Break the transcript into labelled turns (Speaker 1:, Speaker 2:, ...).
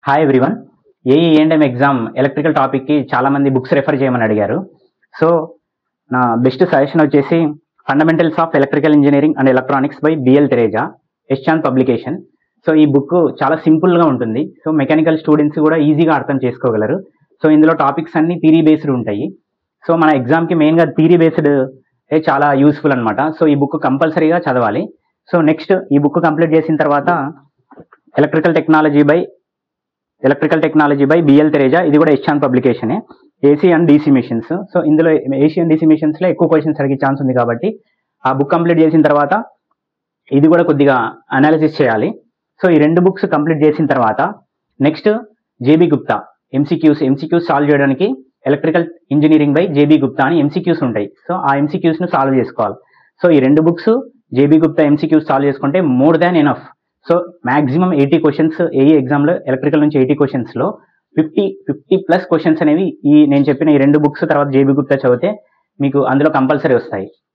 Speaker 1: Hi everyone. ఏఈ&ఎం exam electrical టాపిక్కి చాలామంది బుక్స్ రెఫర్ చేయమని అడిగారు. సో నా బెస్ట్ సజెషన్ వచ్చేసి fundamentals of electrical engineering and electronics by B L Theraja, S Chand publication. So ఈ బుక్ చాలా సింపుల్గా ఉంటుంది. సో మెకానికల్ స్టూడెంట్స్ కూడా ఈజీగా అర్థం చేసుకోగలరు. సో ఇందులో టాపిక్స్ అన్ని థియరీ బేస్డ్ ఉంటాయి. సో మన ఎగ్జామ్కి మెయిన్గా థియరీ బేస్డ్ చాలా యూస్ఫుల్ అనమాట. సో ఈ బుక్ కంపల్సరీగా చదవాలి. సో నెక్స్ట్ ఈ బుక్ కంప్లీట్ చేసిన తర్వాత electrical technology by B L Theraja, ఇది కూడా ఎస్చాన్ పబ్లికేషనే, AC and DC machines. So ఇందులో ఏసీ అండ్ డీసీ మిషన్స్లో ఎక్కువ క్వశ్చన్స్ అడిగే ఛాన్స్ ఉంది కాబట్టి ఆ బుక్ కంప్లీట్ చేసిన తర్వాత ఇది కూడా కొద్దిగా అనాలిసిస్ చేయాలి. సో ఈ రెండు బుక్స్ కంప్లీట్ చేసిన తర్వాత next J B Gupta MCQs solve చేయడానికి electrical engineering by J B Gupta అని ఎంసీక్యూస్ ఉంటాయి. సో ఆ ఎంసీక్యూస్ను సాల్వ్ చేసుకోవాలి. సో ఈ రెండు books J B Gupta MCQs solve చేసుకుంటే more than enough. So maximum 80 questions AE ఎగ్జామ్లో ఎలక్ట్రికల్ నుంచి 80 క్వశ్చన్స్లో 50+ క్వశ్చన్స్ అనేవి నేను చెప్పిన ఈ రెండు బుక్స్ తర్వాత జేబీ గుప్తా చదివితే మీకు అందులో కంపల్సరీ వస్తాయి.